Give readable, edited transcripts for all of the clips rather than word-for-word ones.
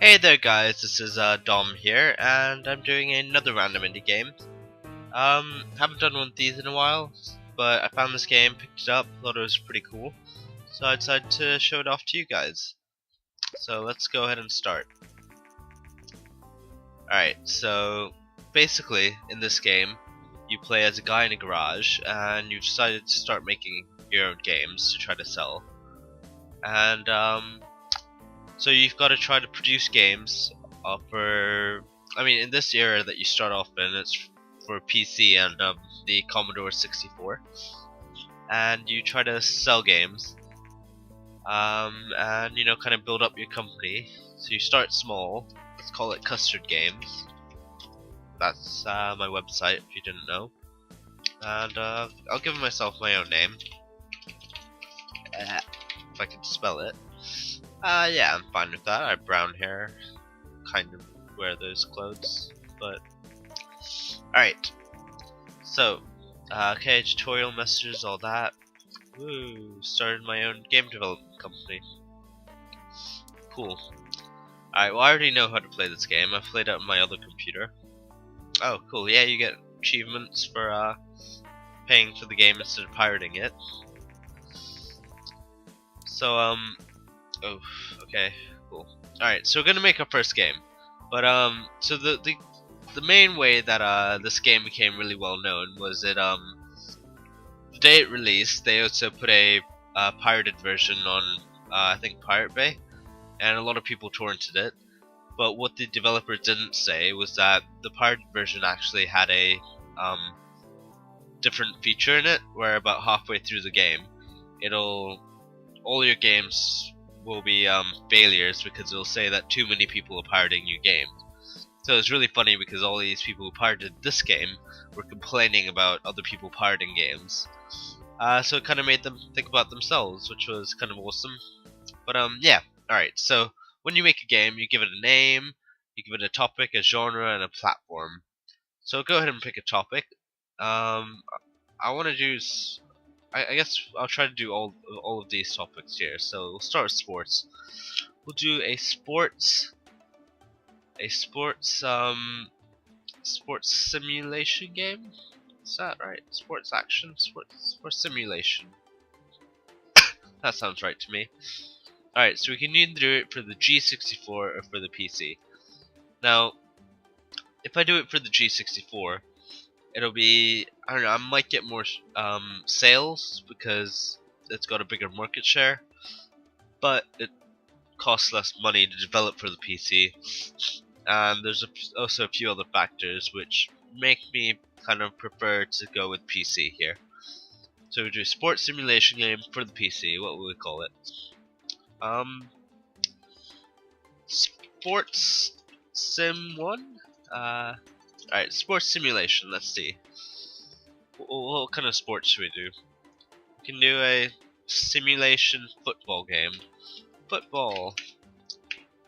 Hey there guys, this is Dom here, and I'm doing another random indie game. Haven't done one of these in a while, but I found this game, picked it up, thought it was pretty cool, so I decided to show it off to you guys. So let's go ahead and start. Alright, so basically in this game, you play as a guy in a garage, and you decided to start making your own games to try to sell. And so you've got to try to produce games in this era that you start off in, it's for PC and the Commodore 64, and you try to sell games, and kind of build up your company. So you start small. Let's call it Custard Games. That's my website if you didn't know, and I'll give myself my own name if I can spell it. Yeah, I'm fine with that. I have brown hair, kind of wear those clothes, but alright. So, okay, tutorial messages, all that. Woo, started my own game development company. Cool. Alright, well I already know how to play this game. I've played it on my other computer. Oh, cool. Yeah, you get achievements for paying for the game instead of pirating it. So, oh, okay, cool. Alright, so we're gonna make our first game. But so the main way that this game became really well known was that the day it released, they also put a pirated version on I think Pirate Bay, and a lot of people torrented it. But what the developer didn't say was that the pirated version actually had a different feature in it, where about halfway through the game, all your games will be failures because it'll say that too many people are pirating your game. So it's really funny because all these people who pirated this game were complaining about other people pirating games. So it kind of made them think about themselves, which was kind of awesome. But yeah, alright, so when you make a game, you give it a name, you give it a topic, a genre, and a platform. So go ahead and pick a topic. I want to do... I guess I'll try to do all of these topics here. So we'll start with sports. We'll do a sports simulation game. Is that right? Sports action, sports simulation. That sounds right to me. Alright, so we can either do it for the G64 or for the PC. Now, if I do it for the G64, it'll be, I don't know, I might get more sales because it's got a bigger market share, but it costs less money to develop for the PC, and there's also a few other factors which make me kind of prefer to go with PC here. So we do sports simulation game for the PC. What will we call it? Sports Sim 1? Alright, sports simulation, let's see. What kind of sports should we do? We can do a simulation football game. Football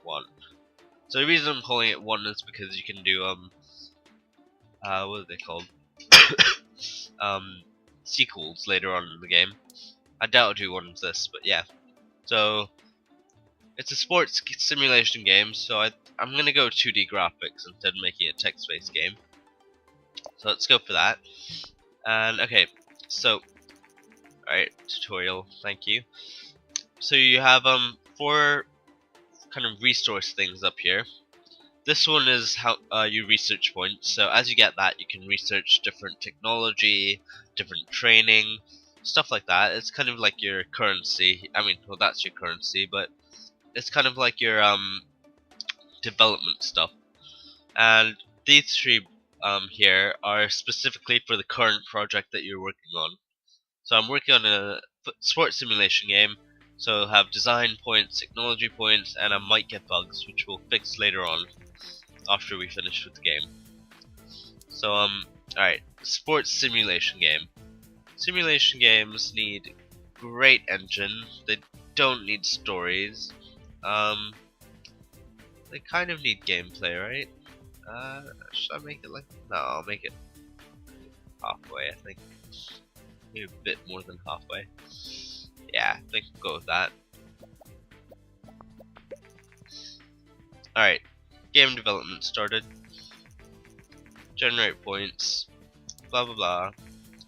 1. So the reason I'm calling it 1 is because you can do, what are they called? Sequels later on in the game. I doubt I'll do one of this, but yeah. So, it's a sports simulation game, so I'm gonna go 2D graphics instead of making a text-based game. So let's go for that. And okay, so alright, tutorial, thank you. So you have 4 kind of resource things up here. This one is how your research points. So as you get that, you can research different technology, different training, stuff like that. It's kind of like your currency. I mean, well, that's your currency, but it's kind of like your development stuff. And these 3 here are specifically for the current project that you're working on. So I'm working on a sports simulation game, so I'll have design points, technology points, and I might get bugs, which we'll fix later on after we finish with the game. So alright, sports simulation game. Simulation games need great engine. They don't need stories. They kind of need gameplay, right? Should I make it like... No, I'll make it halfway, I think. Maybe a bit more than halfway. Yeah, I think we'll go with that. Alright, game development started. Generate points. Blah blah blah.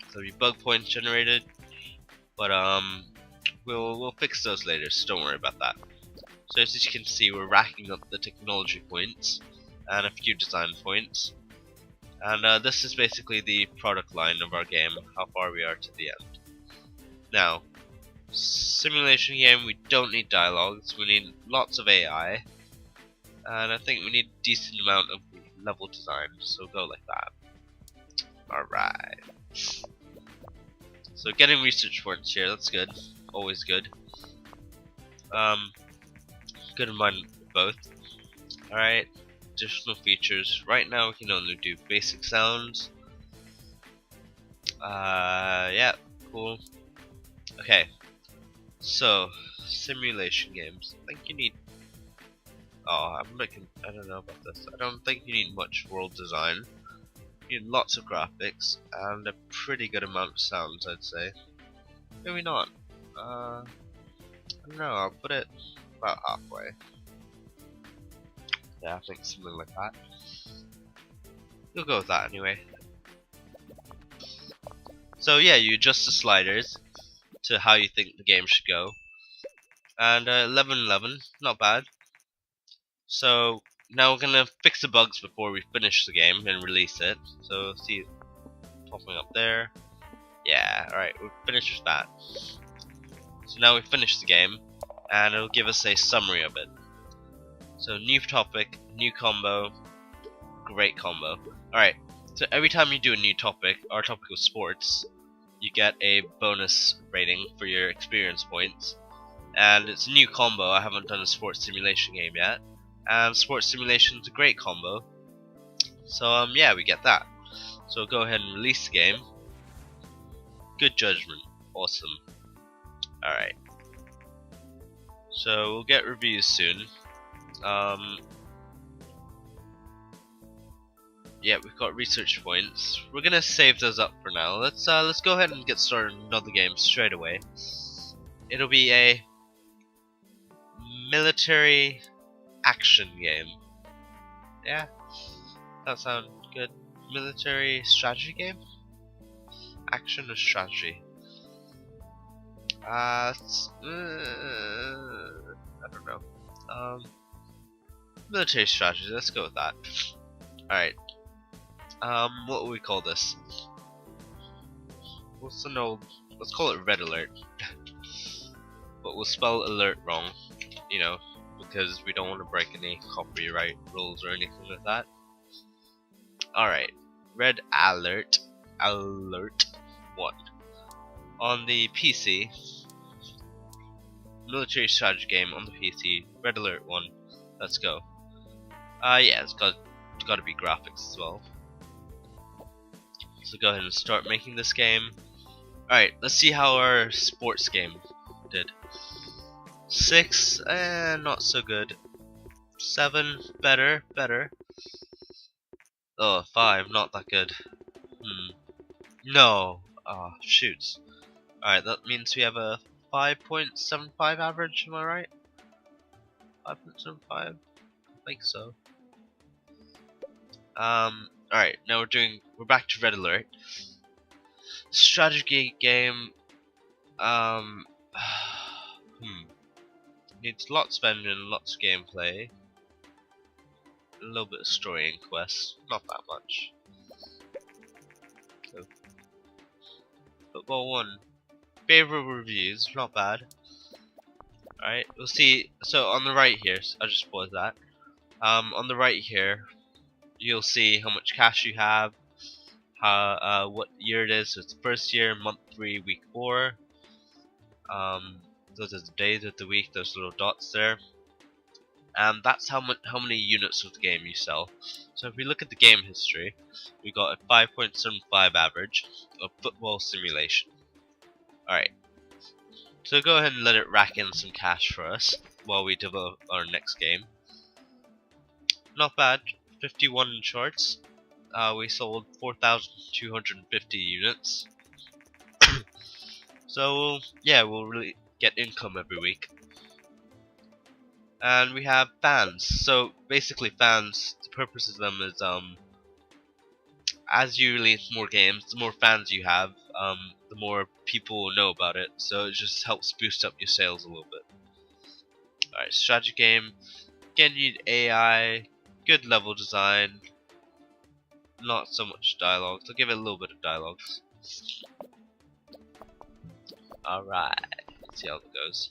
There'll be bug points generated, but we'll fix those later, so don't worry about that. So as you can see, we're racking up the technology points and a few design points, and this is basically the product line of our game, how far we are to the end. Now, simulation game, we don't need dialogues, we need lots of AI, and I think we need a decent amount of level design, so go like that. Alright. So getting research points here, that's good. Always good. Good in mind both. Alright. Additional features. Right now we can only do basic sounds. Yeah, cool. Okay. So, simulation games. I think you need... Oh, I don't know about this. I don't think you need much world design. You need lots of graphics and a pretty good amount of sounds, I'd say. Maybe not. I don't know, I'll put it about halfway. Yeah, I think something like that. You'll go with that anyway. So yeah, you adjust the sliders to how you think the game should go. And 11:11, not bad. So now we're gonna fix the bugs before we finish the game and release it. So see it popping up there. Yeah, alright, we're finished with that. So now we finish the game, and it'll give us a summary of it. So new topic, new combo, great combo. Alright, so every time you do a new topic, our topic was sports, you get a bonus rating for your experience points. And it's a new combo, I haven't done a sports simulation game yet. And sports simulation is a great combo. So yeah, we get that. So go ahead and release the game. Good judgment. Awesome. Alright. So we'll get reviews soon. Yeah, we've got research points. We're gonna save those up for now. Let's go ahead and get started on another game straight away. It'll be a military action game. Yeah, that sounds good. Military strategy game? Action or strategy? I don't know. Military strategy, let's go with that. Alright. What will we call this? Let's call it Red Alert. But we'll spell alert wrong, you know, because we don't want to break any copyright rules or anything like that. Alright. Red Alert. Alert 1. On the PC. Military strategy game on the PC. Red Alert 1. Let's go. Yeah, it's got to be graphics as well. So go ahead and start making this game. Alright, let's see how our sports game did. 6, not so good. 7, better. Oh, 5, not that good. No. Ah, shoots. Alright, that means we have a 5.75 average, am I right? 5.75? I think so. Alright, now we're back to Red Alert. Strategy game, needs lots of engine, lots of gameplay, a little bit of story and quests, not that much. So, Football 1, favorable reviews, not bad. Alright, we'll see. So on the right here, I'll just pause that. On the right here, you'll see how much cash you have, how what year it is. So it's the first year, month 3, week 4. Those are the days of the week. Those little dots there, and that's how many units of the game you sell. So if we look at the game history, we got a 5.75 average of football simulation. Alright, so go ahead and let it rack in some cash for us while we develop our next game. Not bad, 51 charts. We sold 4,250 units. So yeah, we'll really get income every week. And we have fans. So basically fans, the purpose of them is as you release more games, the more fans you have, the more people will know about it. So it just helps boost up your sales a little bit. Alright, strategy game. Again, you need AI, good level design, not so much dialogue. So give it a little bit of dialogues. Alright, let's see how it goes.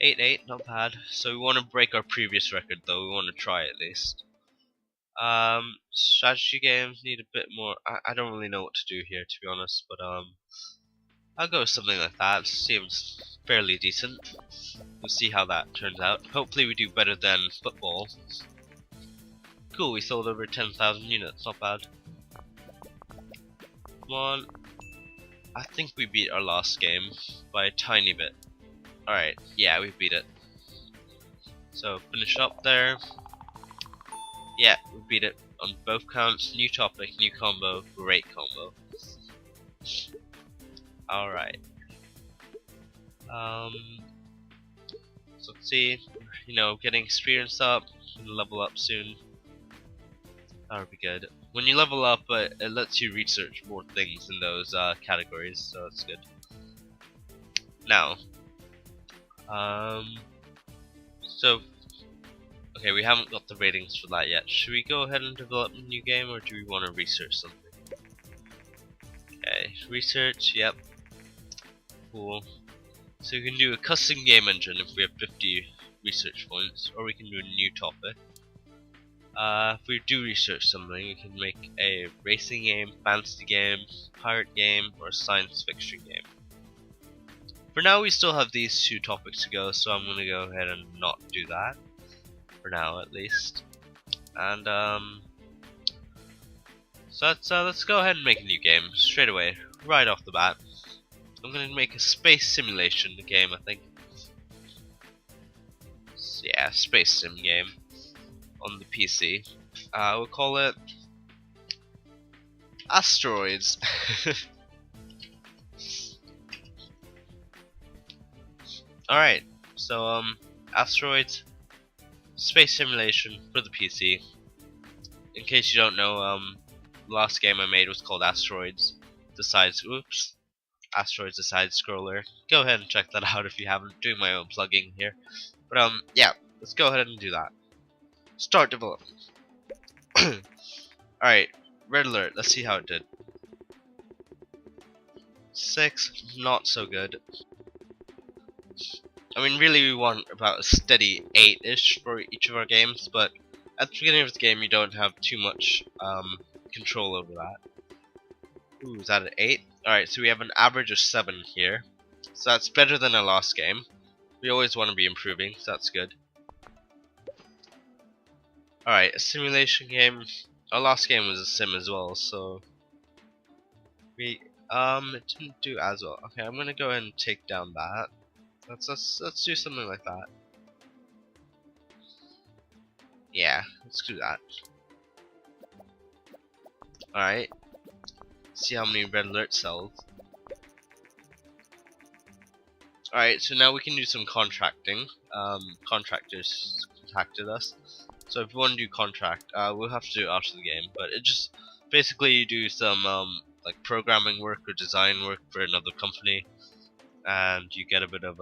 8-8, not bad. So we want to break our previous record though, we want to try at least. Strategy games need a bit more. I don't really know what to do here to be honest, but I'll go with something like that. Seems fairly decent. We'll see how that turns out. Hopefully we do better than football. Cool, we sold over 10,000 units, not bad. Come on. I think we beat our last game by a tiny bit. Alright, yeah, we beat it. So finish up there. Yeah, we beat it on both counts. New topic, new combo, great combo. Alright. So let's see, getting experience up, level up soon. That would be good. When you level up, it lets you research more things in those categories, so that's good. Now, okay, we haven't got the ratings for that yet. Should we go ahead and develop a new game, or do we want to research something? Okay, research, yep. Cool. So we can do a custom game engine if we have 50 research points, or we can do a new topic. If we do research something, we can make a racing game, fantasy game, pirate game, or science fiction game. For now we still have these two topics to go, so I'm gonna go ahead and not do that. For now at least. And so let's go ahead and make a new game straight away, right off the bat. I'm gonna make a space simulation game, I think. So yeah, space sim game on the PC. We'll call it Asteroids. Alright, so Asteroids space simulation for the PC. In case you don't know, the last game I made was called Asteroids Asteroids the Side Scroller. Go ahead and check that out if you haven't. Doing my own plugging here. But yeah, let's go ahead and do that. Start development. Alright, red alert, let's see how it did. 6, not so good. I mean, really we want about a steady 8-ish for each of our games, but at the beginning of the game you don't have too much control over that. Ooh, is that an 8? Alright, so we have an average of 7 here. So that's better than our last game. We always want to be improving, so that's good. Alright, a simulation game. Our last game was a sim as well, so it didn't do as well. Okay, I'm gonna go ahead and take down that. Let's do something like that. Yeah, let's do that. Alright. See how many red alert cells. Alright, so now we can do some contracting. Contractors contacted us. So if we want to do contract, we'll have to do it after the game. But it just basically you do some like programming work or design work for another company, and you get a bit of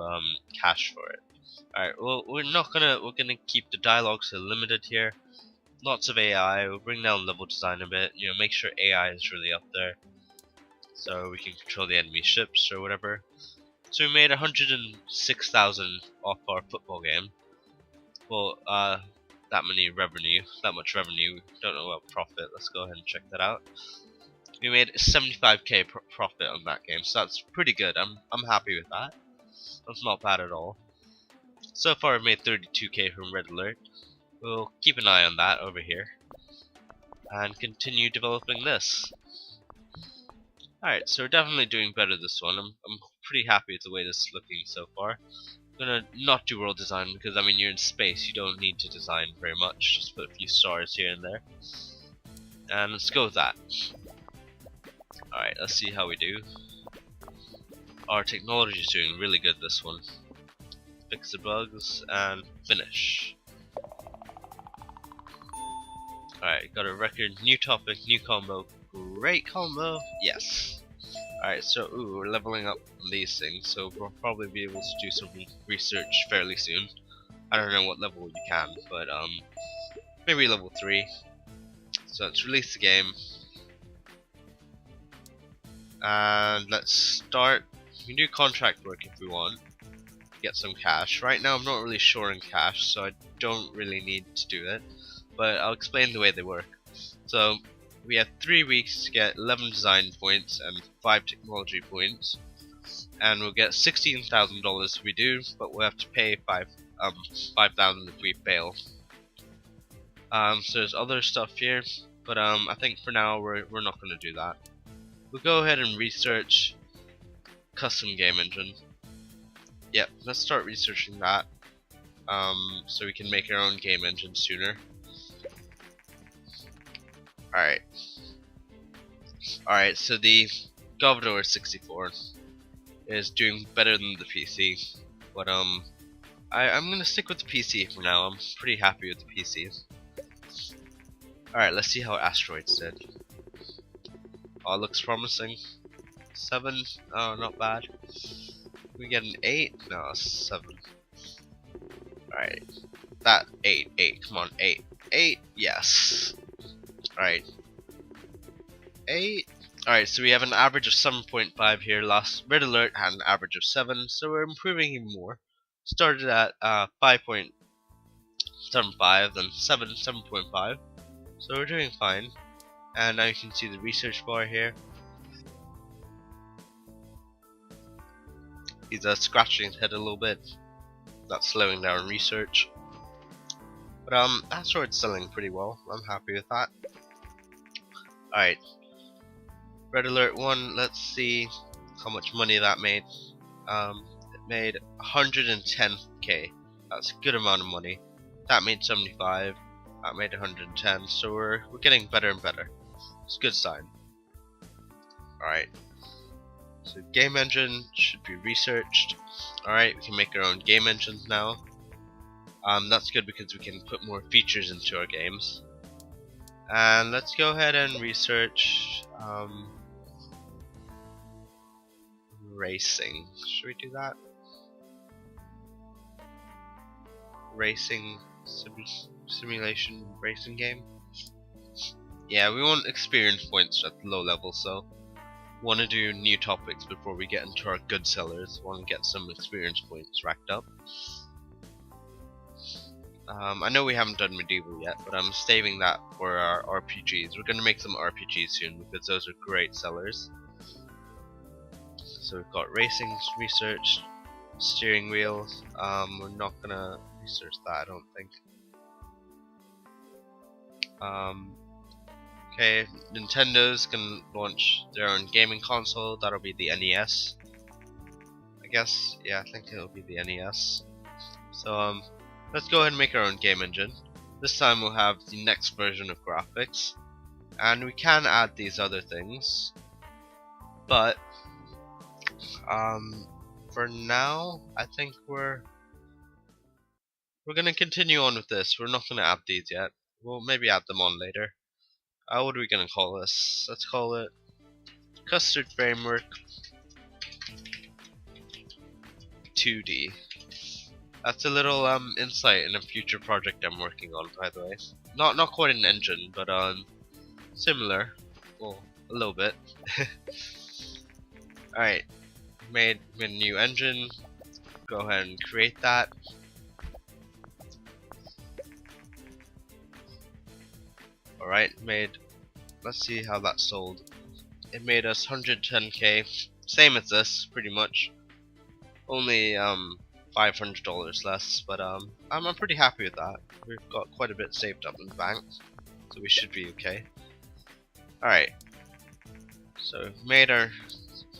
cash for it. Alright, well we're gonna keep the dialogue so limited here. Lots of AI. We'll bring down level design a bit. Make sure AI is really up there, so we can control the enemy ships or whatever. So we made 106,000 off our football game. Well, that much revenue. We don't know about profit. Let's go ahead and check that out. We made 75k profit on that game, so that's pretty good. I'm happy with that. That's not bad at all. So far, I've made 32k from Red Alert. We'll keep an eye on that over here and continue developing this. Alright, so we're definitely doing better this one. I'm pretty happy with the way this is looking so far. I'm gonna not do world design because I mean you're in space, you don't need to design very much. Just put a few stars here and there. And let's go with that. Alright, let's see how we do. Our technology is doing really good this one. fix the bugs, and finish. Alright, got a record, new topic, new combo, great combo, yes. Alright, so we're leveling up on these things, so we'll probably be able to do some research fairly soon. I don't know what level you can, but maybe level 3. So let's release the game. And let's start. We can do contract work if we want. Get some cash. Right now I'm not really sure in cash, so I don't really need to do it. But I'll explain the way they work. So we have 3 weeks to get 11 design points and 5 technology points. And we'll get $16,000 if we do, but we'll have to pay 5,000 if we fail. So there's other stuff here, but I think for now we're not going to do that. We'll go ahead and research custom game engine. Yep, let's start researching that, so we can make our own game engine sooner. Alright, so the Commodore 64 is doing better than the PC, but I'm gonna stick with the PC for now. I'm pretty happy with the PC. Alright, let's see how Asteroids did. Oh, it looks promising. 7, oh, not bad. We get an 8? No, 7. Alright, that 8, come on, 8, yes. Alright, 8. Alright, so we have an average of 7.5 here. Last Red Alert had an average of 7, so we're improving even more. Started at 5.75, then 7.5. So we're doing fine. And now you can see the research bar here. He's scratching his head a little bit. That's slowing down research. But Asteroid's selling pretty well. I'm happy with that. Alright. Red Alert 1, let's see how much money that made. It made 110k. That's a good amount of money. That made 75. That made 110. So we're getting better and better. It's a good sign. Alright. So game engine should be researched. Alright, we can make our own game engines now. That's good because we can put more features into our games. And let's go ahead and research racing. Should we do that? Racing simulation racing game. Yeah, we want experience points at the low level, so want to do new topics before we get into our good sellers. Want to get some experience points racked up. I know we haven't done medieval yet, but I'm saving that for our RPGs. We're going to make some RPGs soon because those are great sellers. So we've got racing research, steering wheels. We're not going to research that, I don't think. Okay, Nintendo's can launch their own gaming console. That'll be the NES. I guess, yeah, I think it'll be the NES. So let's go ahead and make our own game engine. This time we'll have the next version of graphics, and we can add these other things. But for now, I think we're gonna continue on with this. We're not gonna add these yet. We'll maybe add them on later. What are we gonna call this? Let's call it Custard Framework 2D. That's a little insight in a future project I'm working on, by the way. Not quite an engine, but similar. Well, a little bit. Alright, made a new engine. Go ahead and create that. Alright, let's see how that sold. It made us 110k, same as this, pretty much. Only $500 less, but I'm pretty happy with that. We've got quite a bit saved up in the bank, so we should be okay. Alright, so we've made our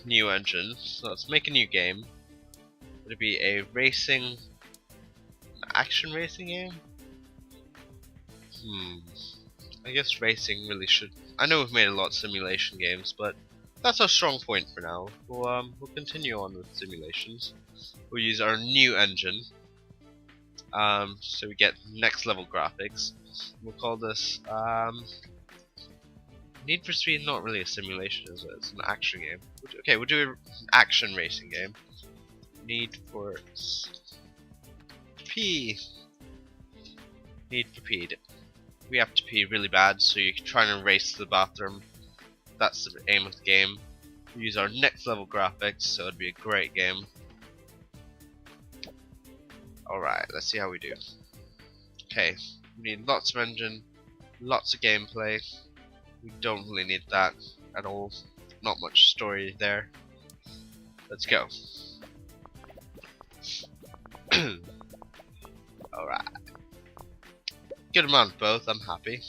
new engine, so let's make a new game. Would it be a action racing game? I guess racing really should. I know we've made a lot of simulation games, but that's our strong point for now. We'll continue on with simulations. We'll use our new engine. So we get next level graphics. We'll call this Need for Speed. Not really a simulation, is it? It's an action game. Okay, we'll do an action racing game. Need for Speed. Need for Speed. We have to pee really bad, so you can try and race to the bathroom. That's the aim of the game. We use our next level graphics, so it'd be a great game. Alright, let's see how we do. Okay, we need lots of engine, lots of gameplay. We don't really need that at all. Not much story there. Let's go. Alright. Good amount of both, I'm happy.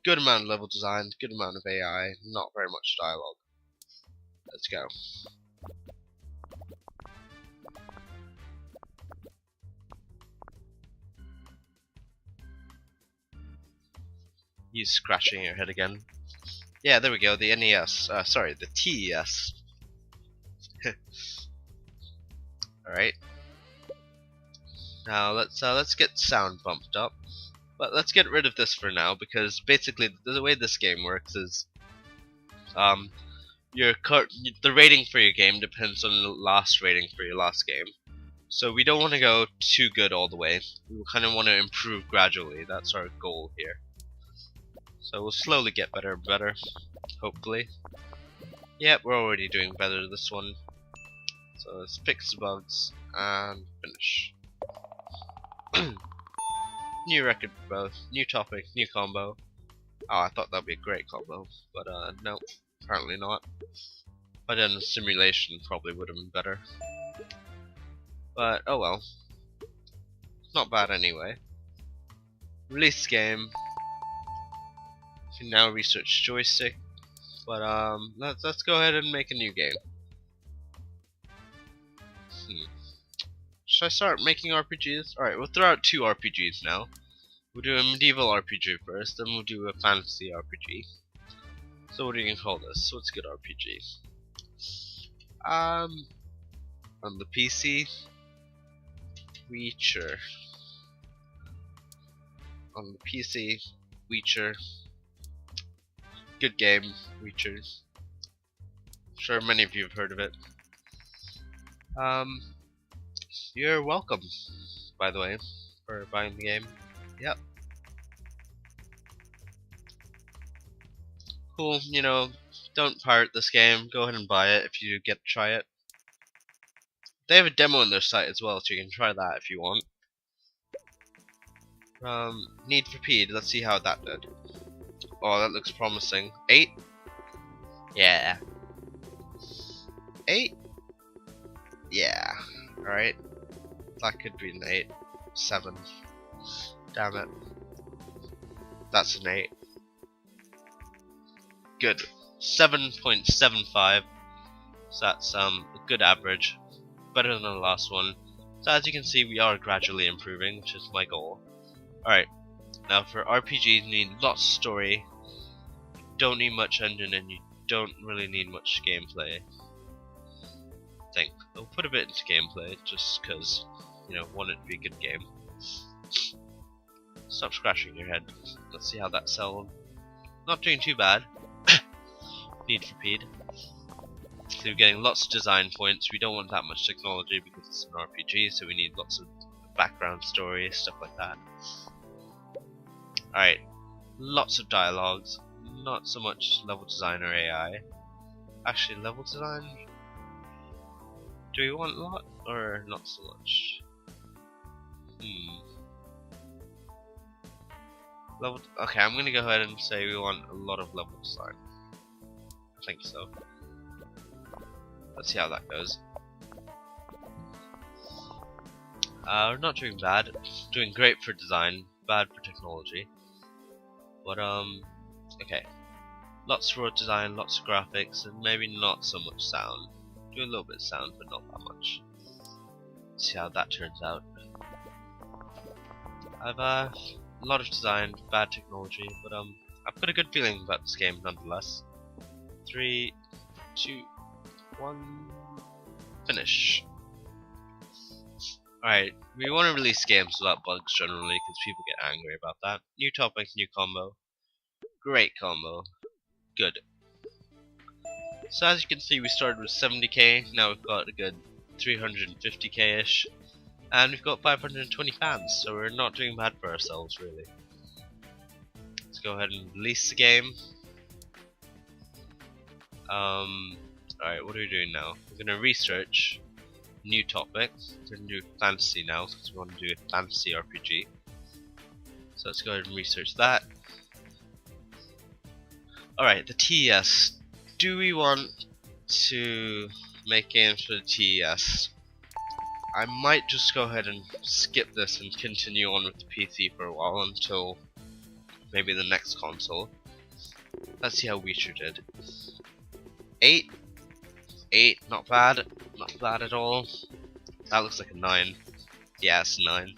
Good amount of level design, good amount of AI, not very much dialogue. Let's go. You scratching your head again. Yeah, there we go, the NES. Sorry, the TES. Alright. Now let's get sound bumped up. But let's get rid of this for now, because basically the way this game works is the rating for your game depends on the last rating for your last game. So we don't want to go too good all the way. We kind of want to improve gradually. That's our goal here. So we'll slowly get better and better, hopefully. Yep, we're already doing better this one. So let's fix the bugs and finish. New record for both. New topic, new combo. Oh, I thought that'd be a great combo, but no, apparently not. But then the simulation probably would have been better. But oh well. It's not bad anyway. Release game. You can now research joystick. But let's go ahead and make a new game. Should I start making RPGs? Alright, we'll throw out 2 RPGs now. We'll do a medieval RPG first, then we'll do a fantasy RPG. So what are you gonna call this? What's a good RPG? On the PC, Witcher. On the PC, Witcher. Good game, Witcher. I'm sure many of you have heard of it. You're welcome, by the way, for buying the game. Yep. Cool, you know, don't pirate this game. Go ahead and buy it if you get to try it. They have a demo on their site as well, so you can try that if you want. Need for Speed. Let's see how that did. Oh, that looks promising. 8? Yeah. 8? Yeah. Alright. That could be an 8. 7. Damn it. That's an 8. Good. 7.75. So that's a good average. Better than the last one. So as you can see, we are gradually improving, which is my goal. Alright. Now for RPGs, you need lots of story. You don't need much engine, and you don't really need much gameplay. I think. I'll put a bit into gameplay, just because, you know, want it to be a good game. Stop scratching your head. Let's see how that sounds. Not doing too bad. Need for Speed. So we're getting lots of design points. We don't want that much technology because it's an RPG, so we need lots of background story, stuff like that. Alright, lots of dialogues, not so much level design or AI. Actually, level design, do we want a lot or not so much? Okay, I'm gonna go ahead and say we want a lot of level design. I think so. Let's see how that goes. We're not doing bad. Doing great for design, bad for technology. But okay. Lots for design, lots of graphics, and maybe not so much sound. Do a little bit of sound, but not that much. Let's see how that turns out. I've a lot of design, bad technology, but I've got a good feeling about this game nonetheless. 3, 2, 1, finish. Alright, we want to release games without bugs generally because people get angry about that. New topic, new combo. Great combo. Good. So as you can see, we started with 70k, now we've got a good 350k-ish. And we've got 520 fans, so we're not doing bad for ourselves really. Let's go ahead and release the game. Alright, what are we doing now? We're gonna research new topics. We're gonna do fantasy now because we want to do a fantasy RPG. So let's go ahead and research that. Alright, the TES. Do we want to make games for the TES? I might just go ahead and skip this and continue on with the PC for a while until maybe the next console. Let's see how Witcher did. 8? 8, not bad. Not bad at all. That looks like a 9. Yeah, it's a 9.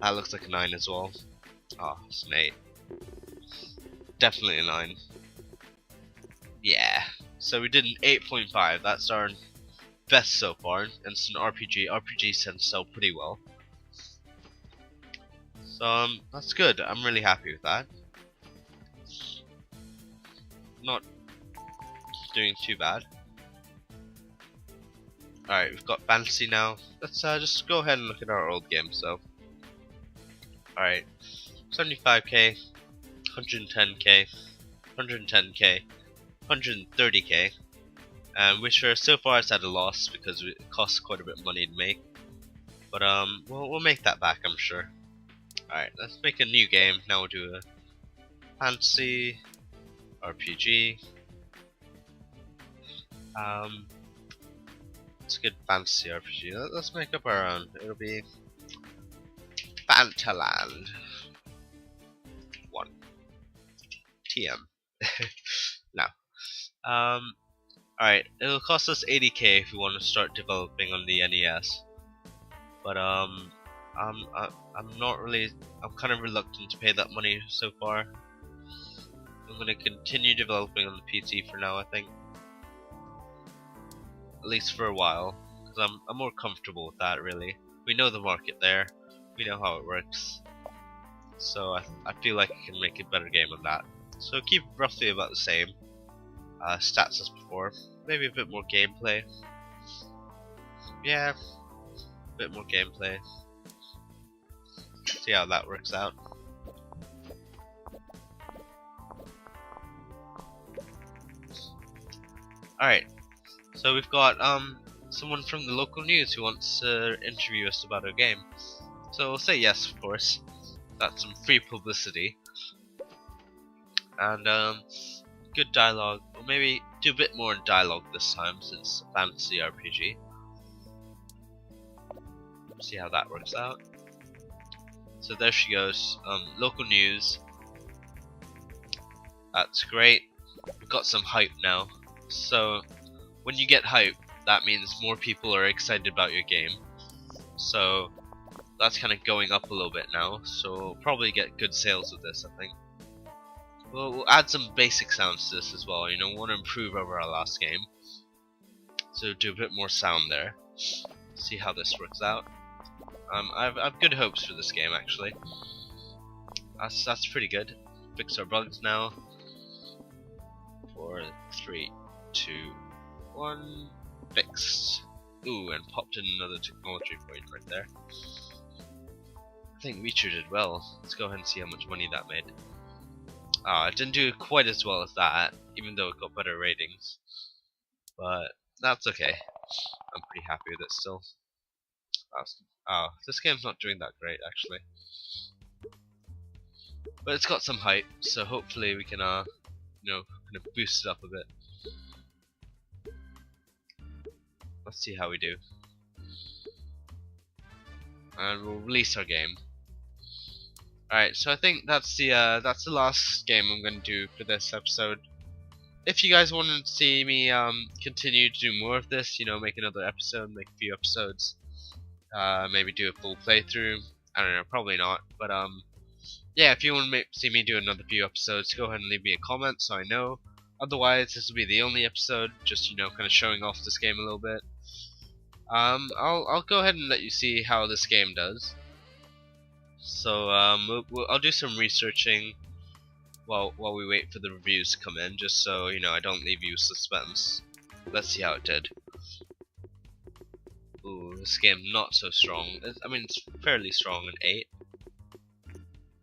That looks like a 9 as well. Oh, it's an 8. Definitely a 9. Yeah. So we did an 8.5. That's our best so far. And it's an RPG. RPGs tend to sell pretty well. So that's good. I'm really happy with that. Not doing too bad. Alright, we've got fantasy now. Let's just go ahead and look at our old games. So, alright, 75k, 110k, 110k, 130k, and Witcher so far it's at a loss because it costs quite a bit of money to make. But we'll make that back, I'm sure. Alright, let's make a new game. Now we'll do a fantasy RPG. It's a good fantasy RPG. Let's make up our own. It'll be Fantaland 1 TM. Now, alright, it'll cost us 80k if we want to start developing on the NES. But I'm not really. I'm kind of reluctant to pay that money so far. I'm gonna continue developing on the PC for now, I think. At least for a while, because I'm more comfortable with that really. We know the market there, we know how it works, so I feel like I can make a better game on that. So keep roughly about the same stats as before, maybe a bit more gameplay. Yeah, a bit more gameplay. See how that works out. Alright. So we've got someone from the local news who wants to interview us about our game. So we'll say yes, of course. That's some free publicity. And good dialogue. Or maybe do a bit more dialogue this time since it's a fantasy RPG. See how that works out. So there she goes. Local news. That's great. We've got some hype now. So when you get hype, that means more people are excited about your game. So that's kind of going up a little bit now. So we'll probably get good sales with this, I think. We'll add some basic sounds to this as well. You know, we want to improve over our last game. So do a bit more sound there. See how this works out. I've good hopes for this game actually. That's pretty good. Fix our bugs now. 4, 3, 2, 1, fixed. Ooh, and popped in another technology point right there. I think Witcher did well. Let's go ahead and see how much money that made. It didn't do quite as well as that, even though it got better ratings. But that's okay. I'm pretty happy with it still. This game's not doing that great actually. But it's got some hype, so hopefully we can you know, kind of boost it up a bit. Let's see how we do. And we'll release our game. Alright, so I think that's the last game I'm gonna do for this episode. If you guys want to see me continue to do more of this, you know, make another episode, make a few episodes, maybe do a full playthrough. I don't know, probably not, but yeah, if you want to see me do another few episodes, go ahead and leave me a comment so I know. Otherwise, this will be the only episode, just, you know, kind of showing off this game a little bit. I'll go ahead and let you see how this game does. So I'll do some researching while we wait for the reviews to come in, just so you know I don't leave you suspense. Let's see how it did. Ooh, this game not so strong. I mean, it's fairly strong. An 8,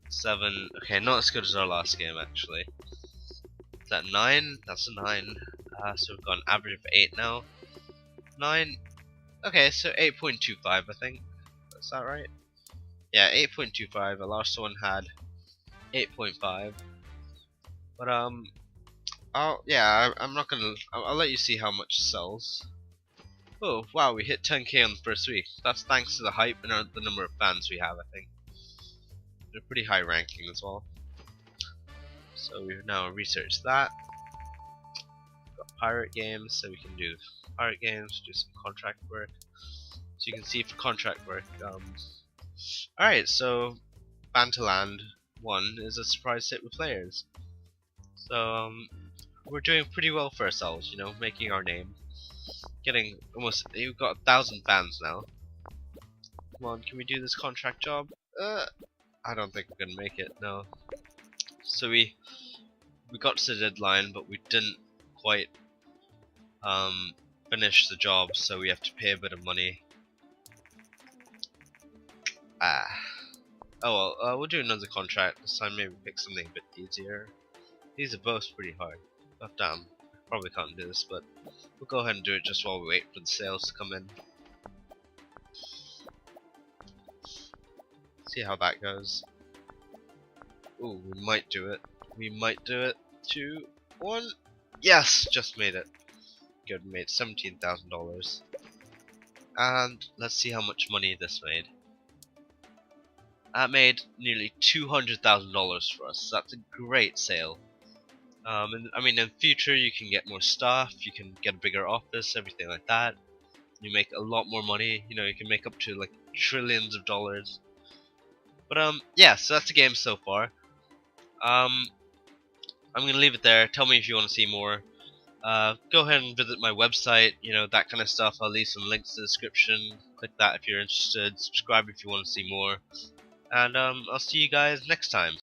7. Okay, not as good as our last game actually. Is that 9? That's a 9. So we've got an average of 8 now. 9. Okay, so 8.25 I think. Is that right? Yeah, 8.25. The last one had 8.5. But I'm not gonna. I'll let you see how much it sells. Oh wow, we hit 10k on the first week. That's thanks to the hype and the number of fans we have. I think they're pretty high ranking as well. So we've now researched that. We've got pirate games, so we can do pirate games, do some contract work. So you can see for contract work. Alright, so Bantaland 1 is a surprise hit with players. So we're doing pretty well for ourselves, you know, making our name. Getting almost, you've got 1,000 fans now. Come on, can we do this contract job? I don't think we're gonna make it, no. So we got to the deadline, but we didn't quite finish the job, so we have to pay a bit of money. Oh well, we'll do another contract this time. Maybe pick something a bit easier. These are both pretty hard. Oh damn, probably can't do this, but we'll go ahead and do it just while we wait for the sales to come in. See how that goes. Ooh, we might do it. We might do it. 2, 1. Yes, just made it. Good, made $17,000. And let's see how much money this made. That made nearly $200,000 for us. That's a great sale. And I mean, in future you can get more stuff. You can get a bigger office, everything like that. You make a lot more money. You know, you can make up to like trillions of dollars. But yeah, so that's the game so far. I'm gonna leave it there. Tell me if you want to see more. Go ahead and visit my website, you know, that kind of stuff. I'll leave some links in the description. Click that if you're interested. Subscribe if you want to see more. And I'll see you guys next time.